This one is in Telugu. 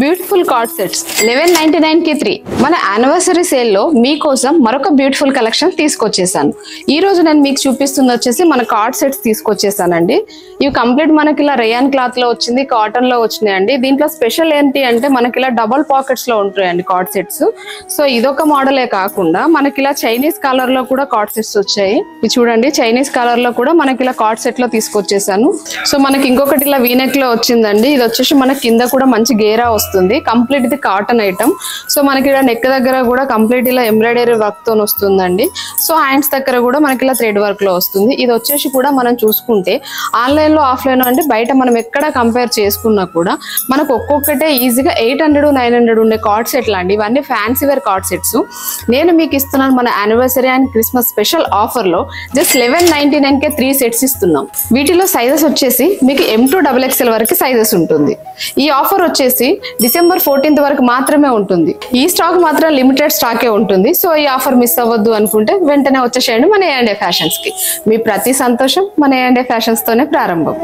బ్యూటిఫుల్ కార్డ్ సెట్స్ 1199 కి 3 మన యానివర్సరీ సేల్ లో మీకోసం మరొక బ్యూటిఫుల్ కలెక్షన్ తీసుకొచ్చేసాను. ఈ రోజు నేను మీకు చూపిస్తుంది వచ్చేసి మన కార్డ్ సెట్స్ తీసుకొచ్చేసానండి. ఇవి కంప్లీట్ మనకి ఇలా రేయాన్ క్లాత్ లో వచ్చింది, కాటన్ లో వచ్చినాయండి. దీంట్లో స్పెషల్ ఏంటి అంటే మనకి ఇలా డబుల్ పాకెట్స్ లో ఉంటాయండి కార్డ్ సెట్స్. సో ఇదొక మోడలే కాకుండా మనకి ఇలా చైనీస్ కలర్ లో కూడా కార్డ్ సెట్స్ వచ్చాయి. ఇది చూడండి, చైనీస్ కలర్ లో కూడా మనకి ఇలా కార్డ్ సెట్ లో తీసుకొచ్చేసాను. సో మనకి ఇంకొకటి ఇలా వీనెక్ లో వచ్చిందండి. ఇది వచ్చేసి మన కింద కూడా మంచి గేరా వస్తుంది, కంప్లీట్ ఇది కాటన్ ఐటమ్. సో మనకి ఇలా నెక్ దగ్గర కూడా కంప్లీట్ ఇలా ఎంబ్రాయిడరీ వర్క్ తో వస్తుందండి. సో హ్యాండ్స్ దగ్గర కూడా మనకి ఇలా థ్రెడ్ వర్క్ లో వస్తుంది. ఇది వచ్చేసి కూడా మనం చూసుకుంటే ఆన్లైన్ లో ఆఫ్లైన్ అంటే బయట మనం ఎక్కడ కంపేర్ చేసుకున్నా కూడా మనకు ఒక్కొక్కటే ఈజీగా 800-900 ఉండే కార్డ్ సెట్ లాంటి ఇవన్నీ ఫ్యాన్సీ వేర్ కార్డ్ సెట్స్ నేను మీకు ఇస్తున్నాను. మన anniversary and Christmas special offer లో జస్ట్ 1199 కే 3 సెట్స్ ఇస్తున్నాం. వీటిలో సైజెస్ వచ్చేసి మీకు M to XXL వరకు సైజెస్ ఉంటుంది. ఈ ఆఫర్ వచ్చేసి డిసెంబర్ 14th వరకు మాత్రమే ఉంటుంది. ఈ స్టాక్ మాత్రం లిమిటెడ్ స్టాకే ఉంటుంది. సో ఈ ఆఫర్ మిస్ అవ్వద్దు అనుకుంటే వెంటనే వచ్చేసేయండి మన A&A ఫ్యాషన్స్ కి. మీ ప్రతి సంతోషం మన A&A ఫ్యాషన్స్ తోనే ప్రారంభం.